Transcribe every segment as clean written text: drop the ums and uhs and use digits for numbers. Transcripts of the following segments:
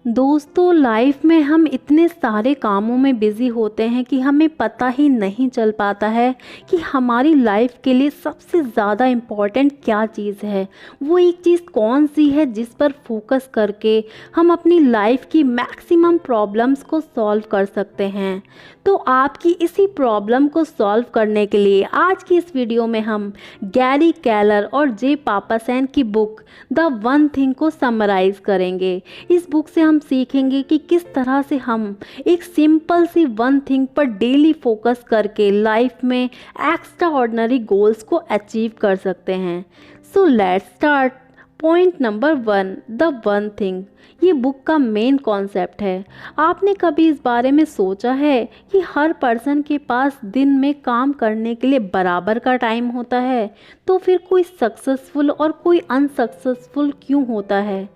दोस्तों, लाइफ में हम इतने सारे कामों में बिज़ी होते हैं कि हमें पता ही नहीं चल पाता है कि हमारी लाइफ के लिए सबसे ज़्यादा इम्पॉर्टेंट क्या चीज़ है। वो एक चीज़ कौन सी है जिस पर फोकस करके हम अपनी लाइफ की मैक्सिमम प्रॉब्लम्स को सॉल्व कर सकते हैं। तो आपकी इसी प्रॉब्लम को सॉल्व करने के लिए आज की इस वीडियो में हम गैरी केलर और जे पापासेन की बुक द वन थिंग को समराइज़ करेंगे। इस बुक से हम सीखेंगे कि किस तरह से हम एक सिंपल सी वन थिंग पर डेली फोकस करके लाइफ में एक्स्ट्रा ऑर्डिनरी गोल्स को अचीव कर सकते हैं। So let's start. Point number 1, the one thing. ये बुक का मेन कॉन्सेप्ट है। आपने कभी इस बारे में सोचा है कि हर पर्सन के पास दिन में काम करने के लिए बराबर का टाइम होता है, तो फिर कोई सक्सेसफुल और कोई अनसक्सेसफुल क्यों होता है?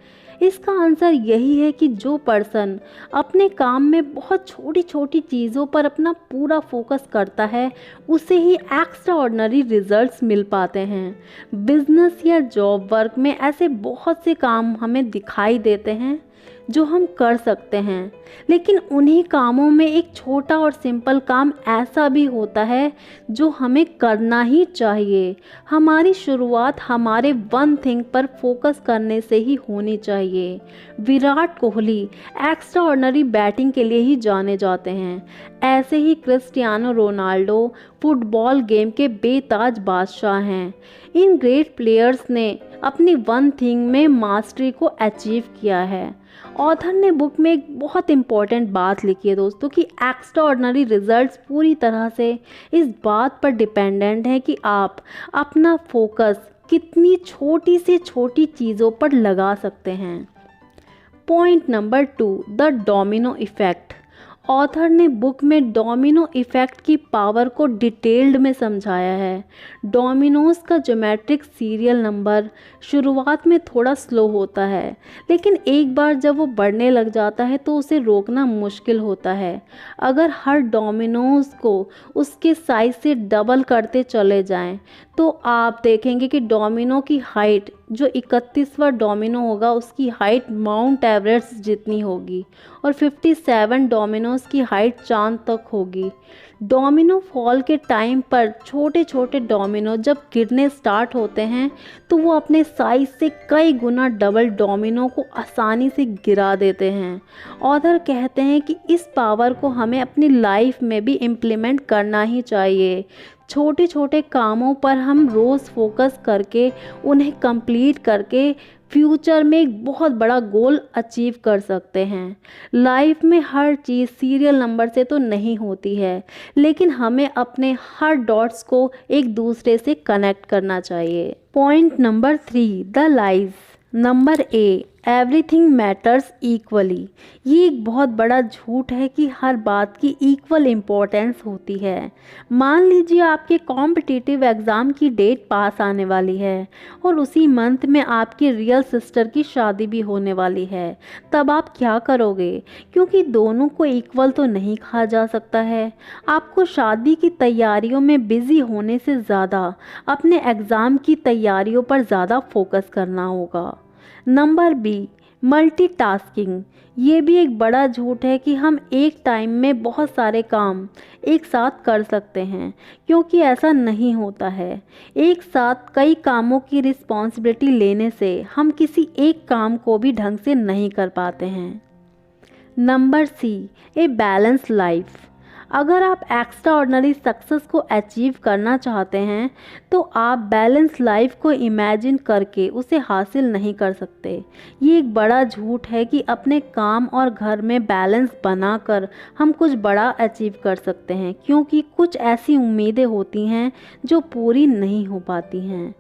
इसका आंसर यही है कि जो पर्सन अपने काम में बहुत छोटी छोटी चीज़ों पर अपना पूरा फोकस करता है, उसे ही एक्स्ट्रा ऑर्डिनरी रिजल्ट्स मिल पाते हैं। बिजनेस या जॉब वर्क में ऐसे बहुत से काम हमें दिखाई देते हैं जो हम कर सकते हैं, लेकिन उन्हीं कामों में एक छोटा और सिंपल काम ऐसा भी होता है जो हमें करना ही चाहिए। हमारी शुरुआत हमारे वन थिंग पर फोकस करने से ही होनी चाहिए। Virat Kohli extra ordinary batting के लिए ही जाने जाते हैं। ऐसे ही क्रिस्टियानो रोनाल्डो फुटबॉल गेम के बेताज बादशाह हैं। इन ग्रेट प्लेयर्स ने अपनी वन थिंग में मास्टरी को अचीव किया है। ऑथर ने बुक में एक बहुत इम्पॉर्टेंट बात लिखी है दोस्तों कि एक्स्ट्रा ऑर्डिनरी रिजल्ट्स पूरी तरह से इस बात पर डिपेंडेंट है कि आप अपना फोकस कितनी छोटी से छोटी चीज़ों पर लगा सकते हैं। Point number 2, the domino effect. Author ने बुक में डोमिनो इफ़ेक्ट की पावर को डिटेल्ड में समझाया है। डोमिनोज का ज्योमेट्रिक सीरियल नंबर शुरुआत में थोड़ा स्लो होता है, लेकिन एक बार जब वो बढ़ने लग जाता है तो उसे रोकना मुश्किल होता है। अगर हर डोमिनोज को उसके साइज से डबल करते चले जाएं, तो आप देखेंगे कि डोमिनो की हाइट, जो 31वां डोमिनो होगा, उसकी हाइट माउंट एवरेस्ट जितनी होगी और 57 डोमिनोज की हाइट चांद तक होगी। डोमिनो फॉल के टाइम पर छोटे छोटे डोमिनो जब गिरने स्टार्ट होते हैं तो वो अपने साइज से कई गुना डबल डोमिनो को आसानी से गिरा देते हैं। ऑथर कहते हैं कि इस पावर को हमें अपनी लाइफ में भी इम्प्लीमेंट करना ही चाहिए। छोटे छोटे कामों पर हम रोज़ फोकस करके उन्हें कंप्लीट करके फ्यूचर में एक बहुत बड़ा गोल अचीव कर सकते हैं। लाइफ में हर चीज़ सीरियल नंबर से तो नहीं होती है, लेकिन हमें अपने हर डॉट्स को एक दूसरे से कनेक्ट करना चाहिए। Point number 3, the lies. Number A, everything matters equally. ये एक बहुत बड़ा झूठ है कि हर बात की इक्वल इम्पोर्टेंस होती है। मान लीजिए आपके कॉम्पिटिटिव एग्ज़ाम की डेट पास आने वाली है और उसी मंथ में आपकी रियल सिस्टर की शादी भी होने वाली है। तब आप क्या करोगे? क्योंकि दोनों को इक्वल तो नहीं कहा जा सकता है। आपको शादी की तैयारियों में बिज़ी होने से ज़्यादा अपने एग्ज़ाम की तैयारियों पर ज़्यादा फोकस करना होगा। Number B, multitasking. ये भी एक बड़ा झूठ है कि हम एक टाइम में बहुत सारे काम एक साथ कर सकते हैं, क्योंकि ऐसा नहीं होता है। एक साथ कई कामों की रिस्पॉन्सिबिलिटी लेने से हम किसी एक काम को भी ढंग से नहीं कर पाते हैं। Number C, a balance life. अगर आप एक्स्ट्रा ऑर्डिनरी सक्सेस को अचीव करना चाहते हैं तो आप बैलेंस लाइफ को इमेजिन करके उसे हासिल नहीं कर सकते। ये एक बड़ा झूठ है कि अपने काम और घर में बैलेंस बनाकर हम कुछ बड़ा अचीव कर सकते हैं, क्योंकि कुछ ऐसी उम्मीदें होती हैं जो पूरी नहीं हो पाती हैं।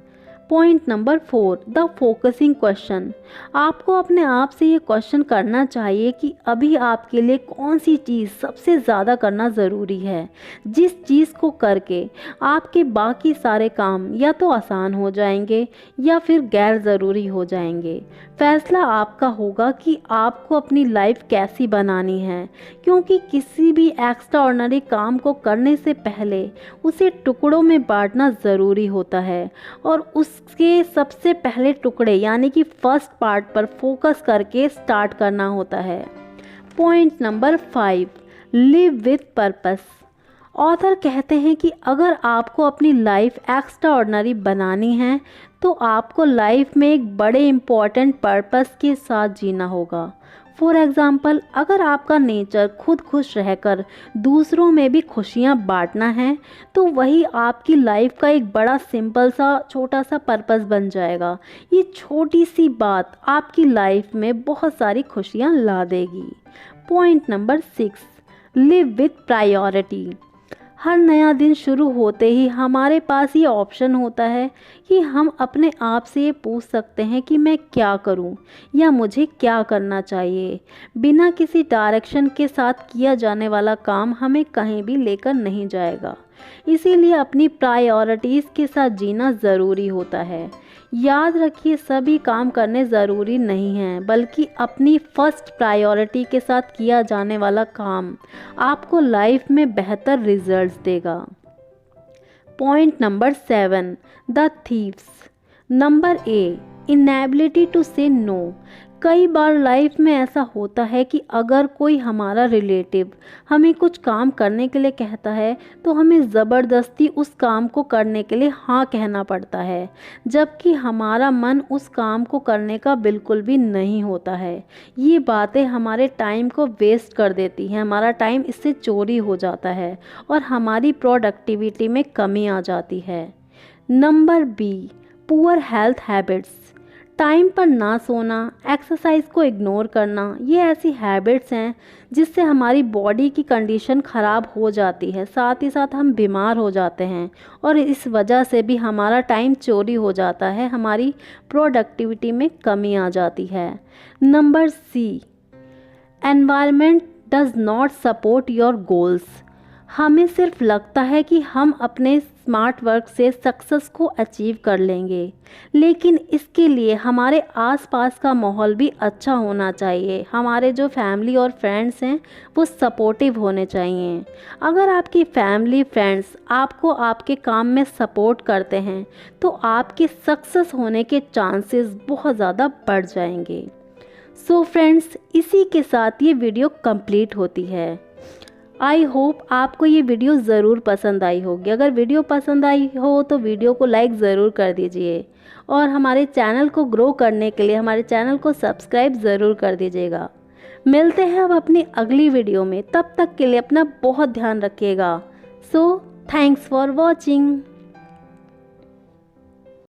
Point number 4, the focusing question. आपको अपने आप से ये क्वेश्चन करना चाहिए कि अभी आपके लिए कौन सी चीज़ सबसे ज़्यादा करना ज़रूरी है, जिस चीज़ को करके आपके बाकी सारे काम या तो आसान हो जाएंगे या फिर गैर ज़रूरी हो जाएंगे। फैसला आपका होगा कि आपको अपनी लाइफ कैसी बनानी है, क्योंकि किसी भी एक्स्ट्रा ऑर्डिनरी काम को करने से पहले उसे टुकड़ों में बांटना ज़रूरी होता है और उसके सबसे पहले टुकड़े यानी कि फर्स्ट पार्ट पर फोकस करके स्टार्ट करना होता है। Point number 5, live with purpose. Author कहते हैं कि अगर आपको अपनी लाइफ एक्स्ट्रा ऑर्डिनरी बनानी है तो आपको लाइफ में एक बड़े इम्पॉर्टेंट पर्पस के साथ जीना होगा। फॉर एग्ज़ाम्पल, अगर आपका नेचर खुद खुश रहकर दूसरों में भी खुशियाँ बांटना है तो वही आपकी लाइफ का एक बड़ा सिंपल सा छोटा सा पर्पस बन जाएगा। ये छोटी सी बात आपकी लाइफ में बहुत सारी खुशियाँ ला देगी। Point number 6, live with priority. हर नया दिन शुरू होते ही हमारे पास ये ऑप्शन होता है कि हम अपने आप से ये पूछ सकते हैं कि मैं क्या करूं या मुझे क्या करना चाहिए। बिना किसी डायरेक्शन के साथ किया जाने वाला काम हमें कहीं भी लेकर नहीं जाएगा, इसीलिए अपनी प्रायोरिटीज़ के साथ जीना ज़रूरी होता है। याद रखिए, सभी काम करने ज़रूरी नहीं हैं, बल्कि अपनी फर्स्ट प्रायोरिटी के साथ किया जाने वाला काम आपको लाइफ में बेहतर रिजल्ट्स देगा। Point number 7, the thieves. Number A, inability to say no. कई बार लाइफ में ऐसा होता है कि अगर कोई हमारा रिलेटिव हमें कुछ काम करने के लिए कहता है तो हमें ज़बरदस्ती उस काम को करने के लिए हाँ कहना पड़ता है, जबकि हमारा मन उस काम को करने का बिल्कुल भी नहीं होता है। ये बातें हमारे टाइम को वेस्ट कर देती हैं, हमारा टाइम इससे चोरी हो जाता है और हमारी प्रोडक्टिविटी में कमी आ जाती है। Number B, poor health habits. Time पर ना सोना, एक्सरसाइज को इग्नोर करना, ये ऐसी हैबिट्स हैं जिससे हमारी बॉडी की कंडीशन ख़राब हो जाती है, साथ ही साथ हम बीमार हो जाते हैं और इस वजह से भी हमारा टाइम चोरी हो जाता है, हमारी प्रोडक्टिविटी में कमी आ जाती है। Number C, environment does not support your goals. हमें सिर्फ लगता है कि हम अपने स्मार्ट वर्क से सक्सेस को अचीव कर लेंगे, लेकिन इसके लिए हमारे आसपास का माहौल भी अच्छा होना चाहिए। हमारे जो फैमिली और फ्रेंड्स हैं वो सपोर्टिव होने चाहिए। अगर आपकी फैमिली फ्रेंड्स आपको आपके काम में सपोर्ट करते हैं तो आपके सक्सेस होने के चांसेस बहुत ज़्यादा बढ़ जाएंगे। सो फ्रेंड्स, इसी के साथ ये वीडियो कंप्लीट होती है। आई होप आपको ये वीडियो ज़रूर पसंद आई होगी। अगर वीडियो पसंद आई हो तो वीडियो को लाइक ज़रूर कर दीजिए और हमारे चैनल को ग्रो करने के लिए हमारे चैनल को सब्सक्राइब ज़रूर कर दीजिएगा। मिलते हैं अब अपनी अगली वीडियो में, तब तक के लिए अपना बहुत ध्यान रखिएगा। So thanks for watching.